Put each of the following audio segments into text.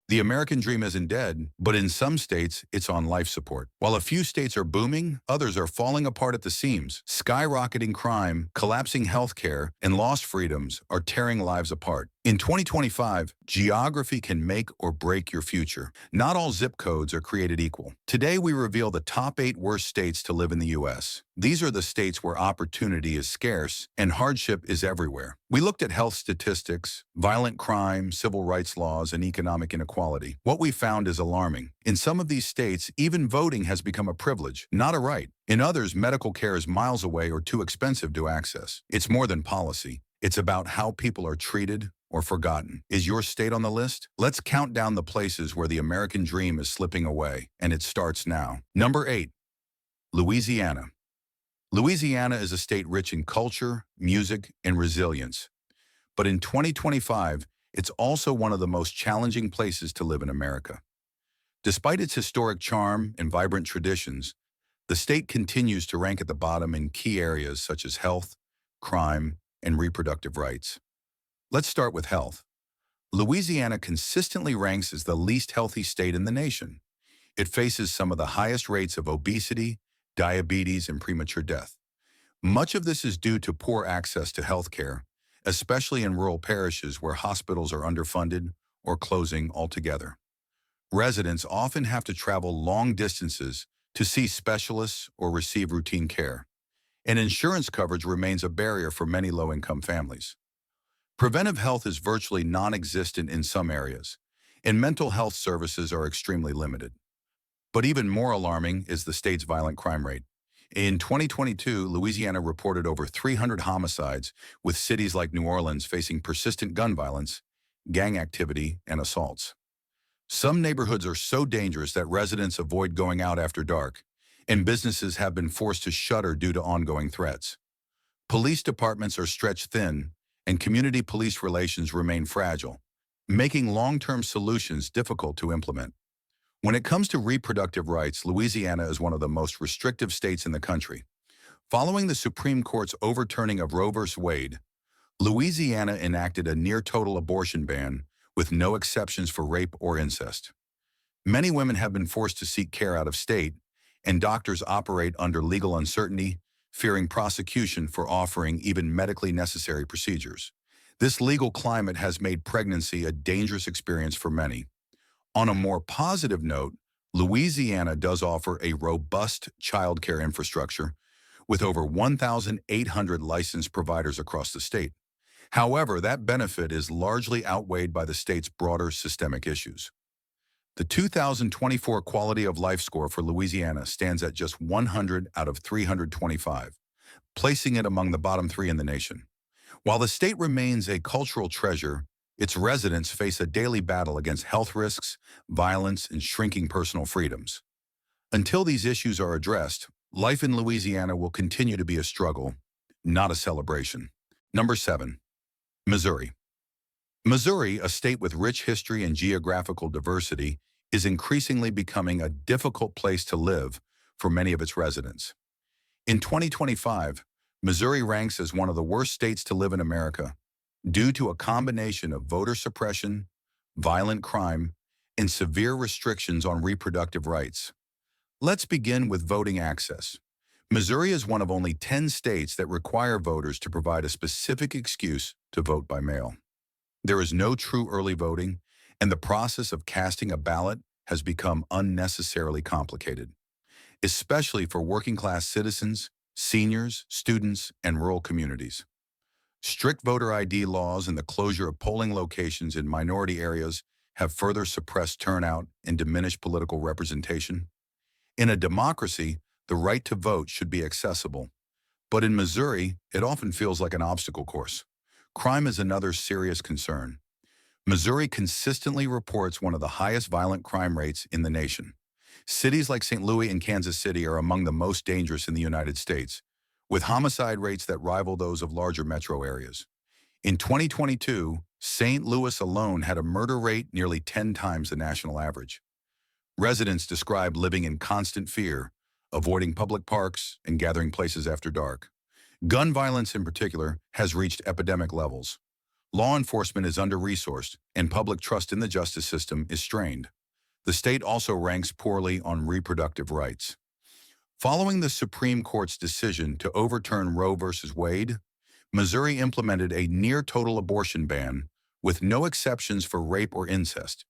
The American dream isn't dead, but in some states, it's on life support. While a few states are booming, others are falling apart at the seams. Skyrocketing crime, collapsing healthcare, and lost freedoms are tearing lives apart. In 2025, geography can make or break your future. Not all zip codes are created equal. Today, we reveal the top 8 worst states to live in the U.S. These are the states where opportunity is scarce and hardship is everywhere. We looked at health statistics, violent crime, civil rights laws, and economic inequality. What we found is alarming. In some of these states, even voting has become a privilege, not a right. In others, medical care is miles away or too expensive to access. It's more than policy. It's about how people are treated or forgotten. Is your state on the list? Let's count down the places where the American dream is slipping away, and it starts now. Number 8, Louisiana. Louisiana is a state rich in culture, music, and resilience. But in 2025, it's also one of the most challenging places to live in America. Despite its historic charm and vibrant traditions, the state continues to rank at the bottom in key areas such as health, crime, and reproductive rights. Let's start with health. Louisiana consistently ranks as the least healthy state in the nation. It faces some of the highest rates of obesity, diabetes, and premature death. Much of this is due to poor access to health care, especially in rural parishes where hospitals are underfunded or closing altogether. Residents often have to travel long distances to see specialists or receive routine care, and insurance coverage remains a barrier for many low-income families. Preventive health is virtually non-existent in some areas, and mental health services are extremely limited. But even more alarming is the state's violent crime rate. In 2022, Louisiana reported over 300 homicides, with cities like New Orleans facing persistent gun violence, gang activity, and assaults. Some neighborhoods are so dangerous that residents avoid going out after dark, and businesses have been forced to shutter due to ongoing threats. Police departments are stretched thin, and community police relations remain fragile, making long-term solutions difficult to implement. When it comes to reproductive rights, Louisiana is one of the most restrictive states in the country. Following the Supreme Court's overturning of Roe v. Wade, Louisiana enacted a near-total abortion ban with no exceptions for rape or incest. Many women have been forced to seek care out of state, and doctors operate under legal uncertainty, fearing prosecution for offering even medically necessary procedures. This legal climate has made pregnancy a dangerous experience for many. On a more positive note, Louisiana does offer a robust childcare infrastructure with over 1,800 licensed providers across the state. However, that benefit is largely outweighed by the state's broader systemic issues. The 2024 Quality of Life score for Louisiana stands at just 100 out of 325, placing it among the bottom 3 in the nation. While the state remains a cultural treasure, its residents face a daily battle against health risks, violence, and shrinking personal freedoms. Until these issues are addressed, life in Louisiana will continue to be a struggle, not a celebration. Number 7, Missouri. Missouri, a state with rich history and geographical diversity, is increasingly becoming a difficult place to live for many of its residents. In 2025, Missouri ranks as one of the worst states to live in America due to a combination of voter suppression, violent crime, and severe restrictions on reproductive rights. Let's begin with voting access. Missouri is one of only 10 states that require voters to provide a specific excuse to vote by mail. There is no true early voting, and the process of casting a ballot has become unnecessarily complicated, especially for working-class citizens, seniors, students, and rural communities. Strict voter ID laws and the closure of polling locations in minority areas have further suppressed turnout and diminished political representation. In a democracy, the right to vote should be accessible, but in Missouri, it often feels like an obstacle course. Crime is another serious concern. Missouri consistently reports one of the highest violent crime rates in the nation. Cities like St. Louis and Kansas City are among the most dangerous in the United States, with homicide rates that rival those of larger metro areas. In 2022, St. Louis alone had a murder rate nearly 10 times the national average. Residents describe living in constant fear, avoiding public parks, and gathering places after dark. Gun violence in particular has reached epidemic levels. Law enforcement is under-resourced, and public trust in the justice system is strained. The state also ranks poorly on reproductive rights. Following the Supreme Court's decision to overturn Roe v. Wade, Missouri implemented a near-total abortion ban with no exceptions for rape or incest.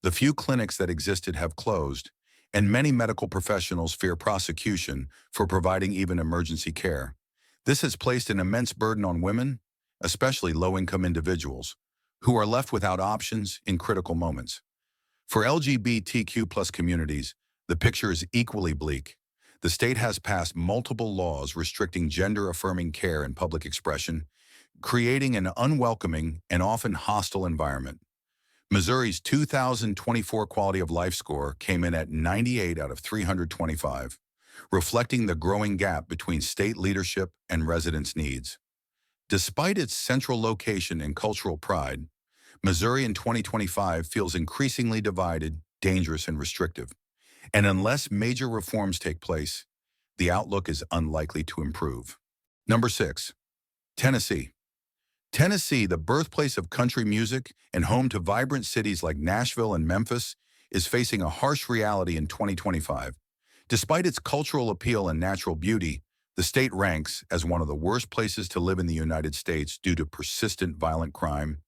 The few clinics that existed have closed, and many medical professionals fear prosecution for providing even emergency care. This has placed an immense burden on women, especially low-income individuals, who are left without options in critical moments. For LGBTQ communities, the picture is equally bleak. The state has passed multiple laws restricting gender-affirming care and public expression, creating an unwelcoming and often hostile environment. Missouri's 2024 Quality of Life score came in at 98 out of 325, reflecting the growing gap between state leadership and residents' needs. Despite its central location and cultural pride, Missouri in 2025 feels increasingly divided, dangerous, and restrictive. And unless major reforms take place, the outlook is unlikely to improve. Number 6. Tennessee. Tennessee, the birthplace of country music and home to vibrant cities like Nashville and Memphis, is facing a harsh reality in 2025. Despite its cultural appeal and natural beauty, the state ranks as one of the worst places to live in the United States due to persistent violent crime,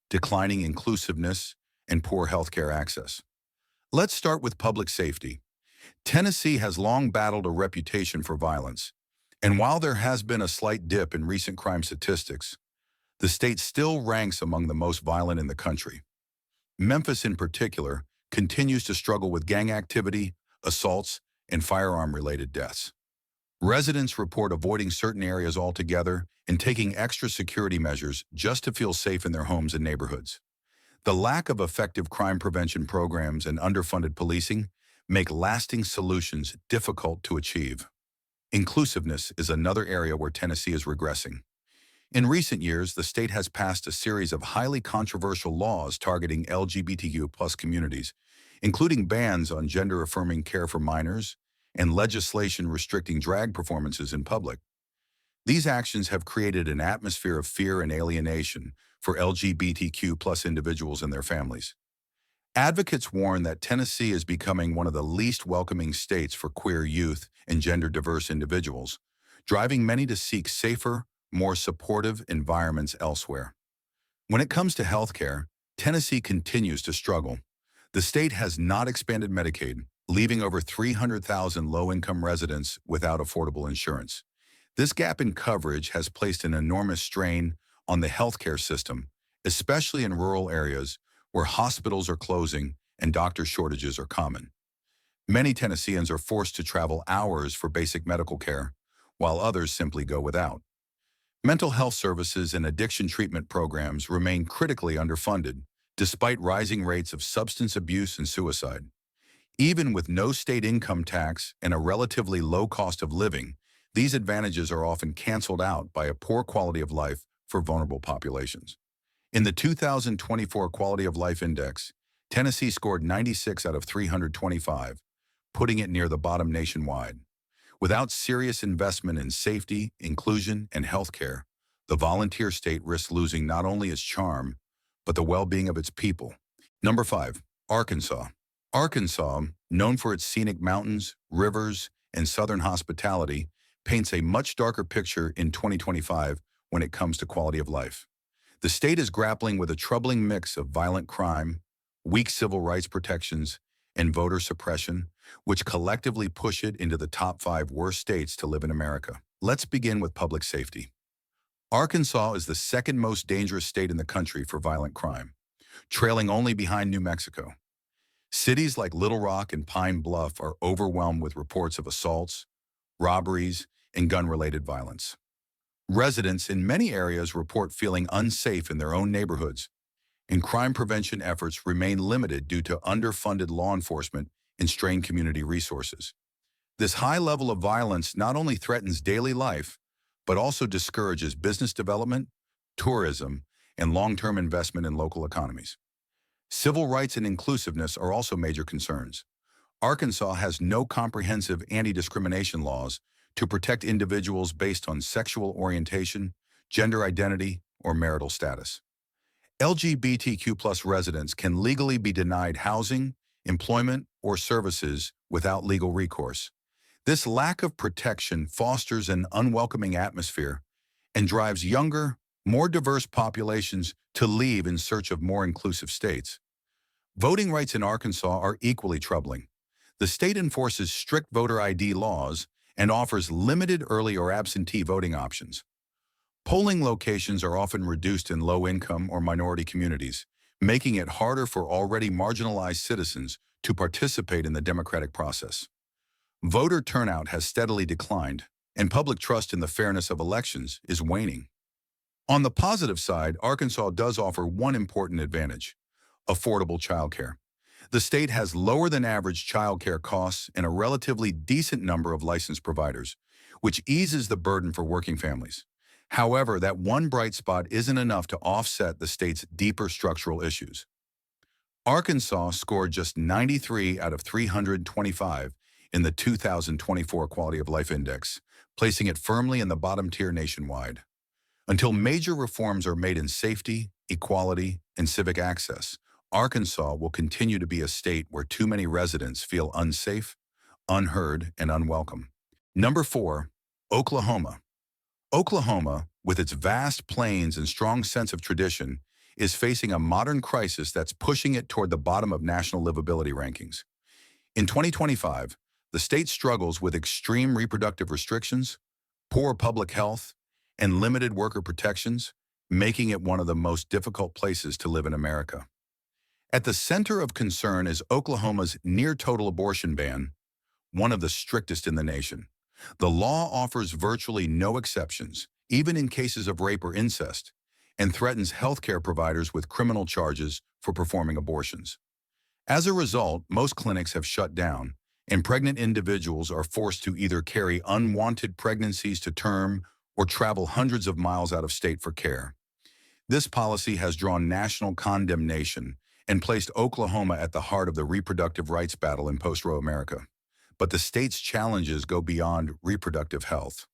declining inclusiveness, and poor healthcare access. Let's start with public safety. Tennessee has long battled a reputation for violence, and while there has been a slight dip in recent crime statistics, the state still ranks among the most violent in the country. Memphis, in particular, continues to struggle with gang activity, assaults, and firearm-related deaths. Residents report avoiding certain areas altogether and taking extra security measures just to feel safe in their homes and neighborhoods. The lack of effective crime prevention programs and underfunded policing make lasting solutions difficult to achieve. Inclusiveness is another area where Tennessee is regressing. In recent years, the state has passed a series of highly controversial laws targeting LGBTQ communities, including bans on gender-affirming care for minors and legislation restricting drag performances in public. These actions have created an atmosphere of fear and alienation for LGBTQ individuals and their families. Advocates warn that Tennessee is becoming one of the least welcoming states for queer youth and gender-diverse individuals, driving many to seek safer, more supportive environments elsewhere. When it comes to healthcare, Tennessee continues to struggle. The state has not expanded Medicaid, leaving over 300,000 low-income residents without affordable insurance. This gap in coverage has placed an enormous strain on the healthcare system, especially in rural areas where hospitals are closing and doctor shortages are common. Many Tennesseans are forced to travel hours for basic medical care, while others simply go without. Mental health services and addiction treatment programs remain critically underfunded, despite rising rates of substance abuse and suicide. Even with no state income tax and a relatively low cost of living, these advantages are often canceled out by a poor quality of life for vulnerable populations. In the 2024 Quality of Life Index, Tennessee scored 96 out of 325, putting it near the bottom nationwide. Without serious investment in safety, inclusion, and healthcare, the volunteer state risks losing not only its charm, but the well-being of its people. Number 5. Arkansas. Arkansas, known for its scenic mountains, rivers, and southern hospitality, paints a much darker picture in 2025 when it comes to quality of life. The state is grappling with a troubling mix of violent crime, weak civil rights protections, and voter suppression, which collectively push it into the top 5 worst states to live in America. Let's begin with public safety. Arkansas is the second most dangerous state in the country for violent crime, trailing only behind New Mexico. Cities like Little Rock and Pine Bluff are overwhelmed with reports of assaults, robberies, and gun-related violence. Residents in many areas report feeling unsafe in their own neighborhoods, and crime prevention efforts remain limited due to underfunded law enforcement and strained community resources. This high level of violence not only threatens daily life, but also discourages business development, tourism, and long-term investment in local economies. Civil rights and inclusiveness are also major concerns. Arkansas has no comprehensive anti-discrimination laws to protect individuals based on sexual orientation, gender identity, or marital status. LGBTQ residents can legally be denied housing, employment, or services without legal recourse. This lack of protection fosters an unwelcoming atmosphere and drives younger, more diverse populations to leave in search of more inclusive states. Voting rights in Arkansas are equally troubling. The state enforces strict voter ID laws and offers limited early or absentee voting options. Polling locations are often reduced in low-income or minority communities, making it harder for already marginalized citizens to participate in the democratic process. Voter turnout has steadily declined, and public trust in the fairness of elections is waning. On the positive side, Arkansas does offer one important advantage: affordable childcare. The state has lower than average childcare costs and a relatively decent number of licensed providers, which eases the burden for working families. However, that one bright spot isn't enough to offset the state's deeper structural issues. Arkansas scored just 93 out of 325 in the 2024 Quality of Life Index, placing it firmly in the bottom tier nationwide. Until major reforms are made in safety, equality, and civic access, Arkansas will continue to be a state where too many residents feel unsafe, unheard, and unwelcome. Number 4, Oklahoma. Oklahoma, with its vast plains and strong sense of tradition, is facing a modern crisis that's pushing it toward the bottom of national livability rankings. In 2025, the state struggles with extreme reproductive restrictions, poor public health, and limited worker protections, making it one of the most difficult places to live in America. At the center of concern is Oklahoma's near-total abortion ban, one of the strictest in the nation. The law offers virtually no exceptions, even in cases of rape or incest, and threatens healthcare providers with criminal charges for performing abortions. As a result, most clinics have shut down, and pregnant individuals are forced to either carry unwanted pregnancies to term or travel hundreds of miles out of state for care. This policy has drawn national condemnation and placed Oklahoma at the heart of the reproductive rights battle in post-Roe America. But the state's challenges go beyond reproductive health.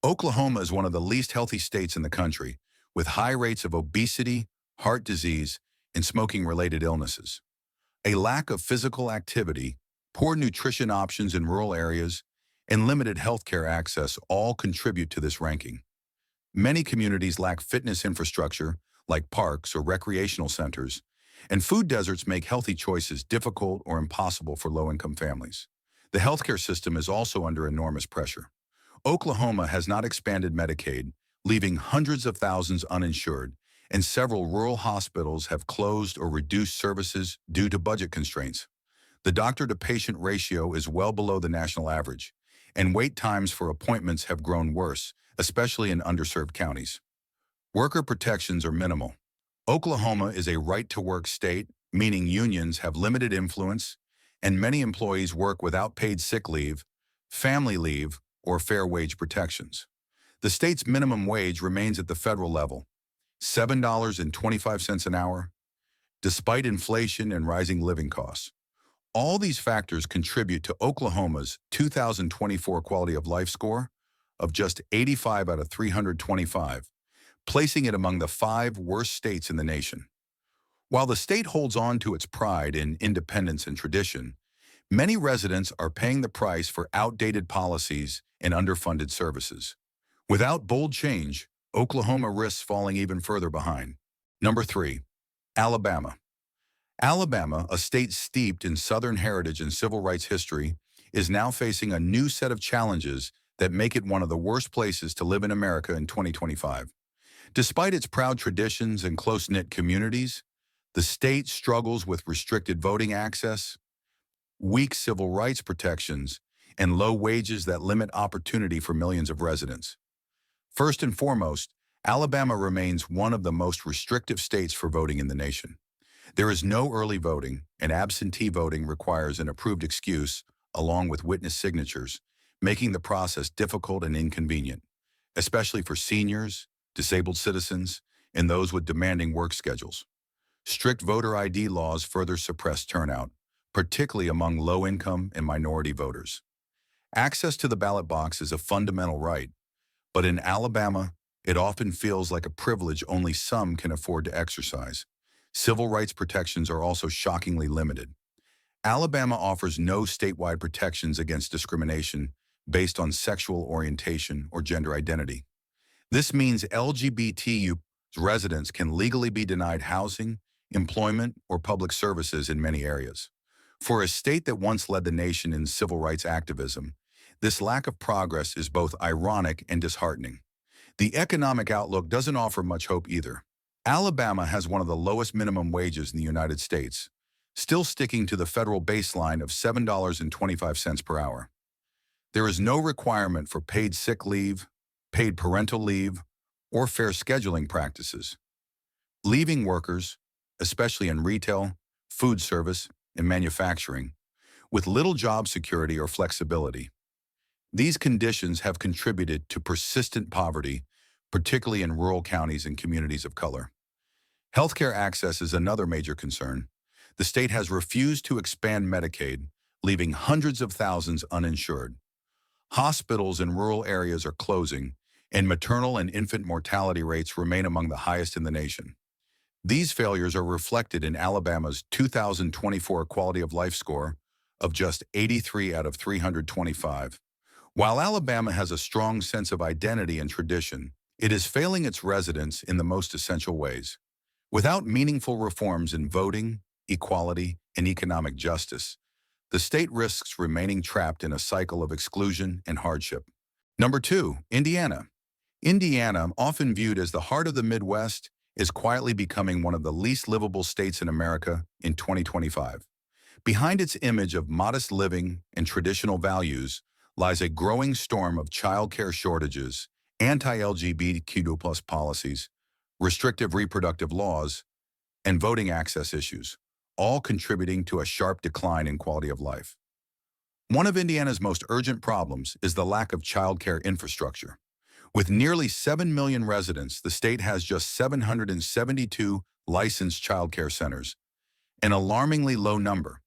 Oklahoma is one of the least healthy states in the country, with high rates of obesity, heart disease, and smoking-related illnesses. A lack of physical activity, poor nutrition options in rural areas, and limited healthcare access all contribute to this ranking. Many communities lack fitness infrastructure, like parks or recreational centers, and food deserts make healthy choices difficult or impossible for low-income families. The healthcare system is also under enormous pressure. Oklahoma has not expanded Medicaid, leaving hundreds of thousands uninsured, and several rural hospitals have closed or reduced services due to budget constraints. The doctor-to-patient ratio is well below the national average, and wait times for appointments have grown worse, especially in underserved counties. Worker protections are minimal. Oklahoma is a right-to-work state, meaning unions have limited influence, and many employees work without paid sick leave, family leave, or fair wage protections. The state's minimum wage remains at the federal level, $7.25 an hour, despite inflation and rising living costs. All these factors contribute to Oklahoma's 2024 Quality of Life score of just 85 out of 325, placing it among the 5 worst states in the nation. While the state holds on to its pride in independence and tradition, many residents are paying the price for outdated policies and underfunded services. Without bold change, Oklahoma risks falling even further behind. Number 3, Alabama. Alabama, a state steeped in Southern heritage and civil rights history, is now facing a new set of challenges that make it one of the worst places to live in America in 2025. Despite its proud traditions and close-knit communities, the state struggles with restricted voting access, weak civil rights protections, and low wages that limit opportunity for millions of residents. First and foremost, Alabama remains one of the most restrictive states for voting in the nation. There is no early voting, and absentee voting requires an approved excuse along with witness signatures, making the process difficult and inconvenient, especially for seniors, disabled citizens, and those with demanding work schedules. Strict voter ID laws further suppress turnout, particularly among low-income and minority voters. Access to the ballot box is a fundamental right, but in Alabama, It often feels like a privilege only some can afford to exercise. Civil rights protections are also shockingly limited. Alabama offers no statewide protections against discrimination based on sexual orientation or gender identity. This means LGBTQ residents can legally be denied housing, employment, or public services in many areas. For a state that once led the nation in civil rights activism, this lack of progress is both ironic and disheartening. The economic outlook doesn't offer much hope either. Alabama has one of the lowest minimum wages in the United States, still sticking to the federal baseline of $7.25 per hour. There is no requirement for paid sick leave, paid parental leave, or fair scheduling practices, leaving workers, especially in retail, food service, and manufacturing, with little job security or flexibility. These conditions have contributed to persistent poverty, particularly in rural counties and communities of color. Healthcare access is another major concern. The state has refused to expand Medicaid, leaving hundreds of thousands uninsured. Hospitals in rural areas are closing, and maternal and infant mortality rates remain among the highest in the nation. These failures are reflected in Alabama's 2024 quality of life score of just 83 out of 325. While Alabama has a strong sense of identity and tradition, it is failing its residents in the most essential ways. Without meaningful reforms in voting, equality, and economic justice, the state risks remaining trapped in a cycle of exclusion and hardship. Number 2, Indiana. Indiana, often viewed as the heart of the Midwest, is quietly becoming one of the least livable states in America in 2025. Behind its image of modest living and traditional values lies a growing storm of childcare shortages, anti-LGBTQ+ policies, restrictive reproductive laws, and voting access issues, all contributing to a sharp decline in quality of life. One of Indiana's most urgent problems is the lack of childcare infrastructure. With nearly 7 million residents, the state has just 772 licensed childcare centers, an alarmingly low number.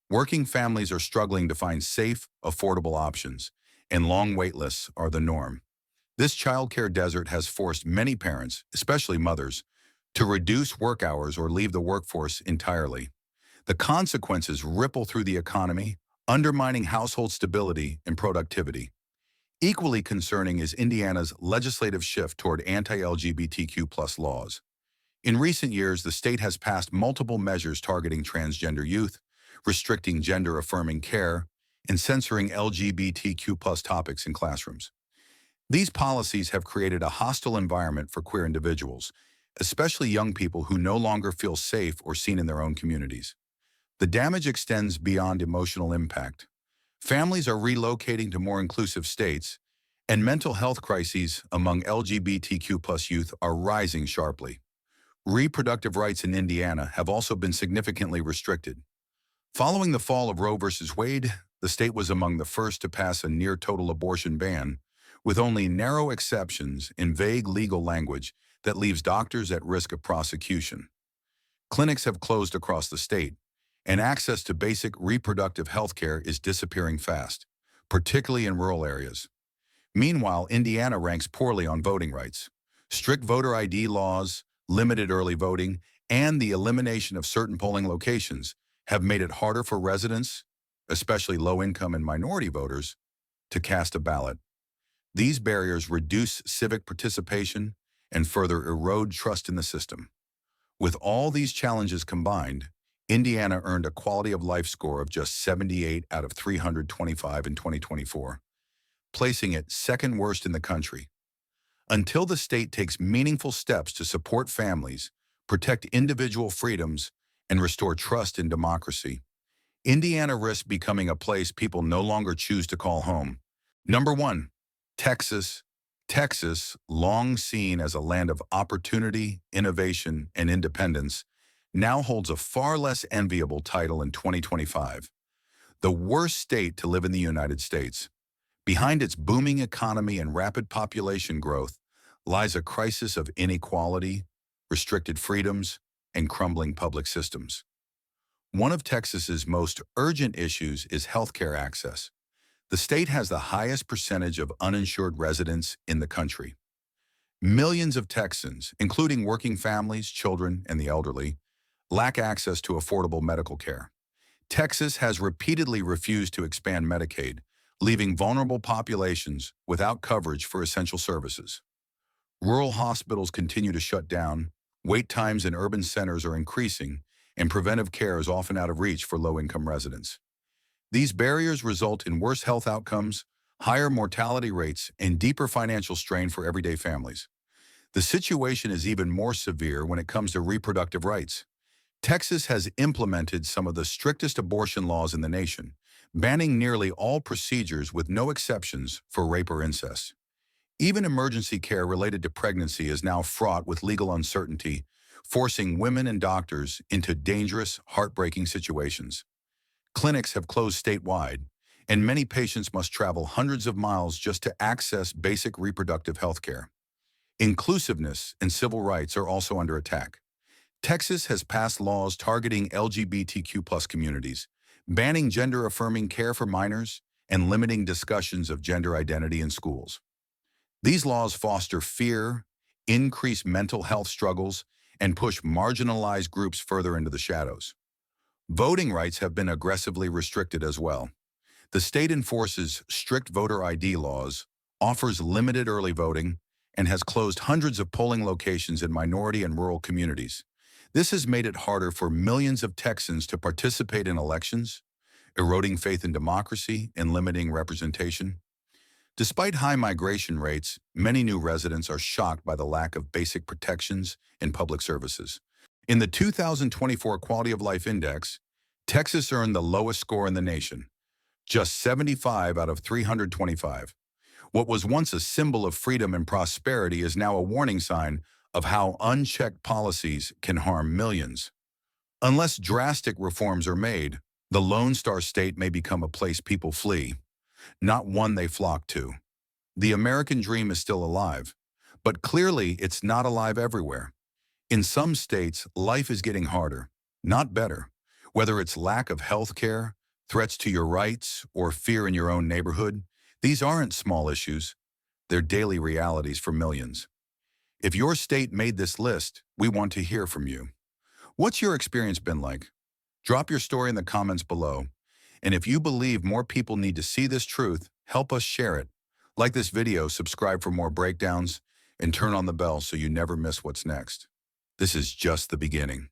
Working families are struggling to find safe, affordable options, and long wait lists are the norm. This childcare desert has forced many parents, especially mothers, to reduce work hours or leave the workforce entirely. The consequences ripple through the economy, undermining household stability and productivity. Equally concerning is Indiana's legislative shift toward anti-LGBTQ+ laws. In recent years, the state has passed multiple measures targeting transgender youth, restricting gender-affirming care, and censoring LGBTQ+ topics in classrooms. These policies have created a hostile environment for queer individuals, especially young people who no longer feel safe or seen in their own communities. The damage extends beyond emotional impact. Families are relocating to more inclusive states, and mental health crises among LGBTQ+ youth are rising sharply. Reproductive rights in Indiana have also been significantly restricted. Following the fall of Roe v. Wade, the state was among the first to pass a near-total abortion ban, with only narrow exceptions in vague legal language that leaves doctors at risk of prosecution. Clinics have closed across the state, and access to basic reproductive health care is disappearing fast, particularly in rural areas. Meanwhile, Indiana ranks poorly on voting rights. Strict voter ID laws, limited early voting, and the elimination of certain polling locations have made it harder for residents, especially low-income and minority voters, to cast a ballot. These barriers reduce civic participation and further erode trust in the system. With all these challenges combined, Indiana earned a quality of life score of just 78 out of 325 in 2024, placing it second worst in the country. Until the state takes meaningful steps to support families, protect individual freedoms, and restore trust in democracy, Indiana risks becoming a place people no longer choose to call home. Number 1, Texas. Texas, long seen as a land of opportunity, innovation, and independence, now holds a far less enviable title in 2025. The worst state to live in the United States. Behind its booming economy and rapid population growth lies a crisis of inequality, restricted freedoms, and crumbling public systems. One of Texas's most urgent issues is healthcare access. The state has the highest percentage of uninsured residents in the country. Millions of Texans, including working families, children, and the elderly, lack access to affordable medical care. Texas has repeatedly refused to expand Medicaid, leaving vulnerable populations without coverage for essential services. Rural hospitals continue to shut down, wait times in urban centers are increasing, and preventive care is often out of reach for low-income residents. These barriers result in worse health outcomes, higher mortality rates, and deeper financial strain for everyday families. The situation is even more severe when it comes to reproductive rights. Texas has implemented some of the strictest abortion laws in the nation, banning nearly all procedures with no exceptions for rape or incest. Even emergency care related to pregnancy is now fraught with legal uncertainty, forcing women and doctors into dangerous, heartbreaking situations. Clinics have closed statewide, and many patients must travel hundreds of miles just to access basic reproductive health care. Inclusiveness and civil rights are also under attack. Texas has passed laws targeting LGBTQ communities, banning gender-affirming care for minors, and limiting discussions of gender identity in schools. These laws foster fear, increase mental health struggles, and push marginalized groups further into the shadows. Voting rights have been aggressively restricted as well. The state enforces strict voter ID laws, offers limited early voting, and has closed hundreds of polling locations in minority and rural communities. This has made it harder for millions of Texans to participate in elections, eroding faith in democracy and limiting representation. Despite high migration rates, many new residents are shocked by the lack of basic protections and public services. In the 2024 Quality of Life Index, Texas earned the lowest score in the nation, just 75 out of 325. What was once a symbol of freedom and prosperity is now a warning sign of how unchecked policies can harm millions. Unless drastic reforms are made, the Lone Star State may become a place people flee, not one they flock to. The American dream is still alive, but clearly it's not alive everywhere. In some states, life is getting harder, not better. Whether it's lack of health care, threats to your rights, or fear in your own neighborhood, these aren't small issues. They're daily realities for millions. If your state made this list, we want to hear from you. What's your experience been like? Drop your story in the comments below. And if you believe more people need to see this truth, help us share it. Like this video, subscribe for more breakdowns, and turn on the bell so you never miss what's next. This is just the beginning.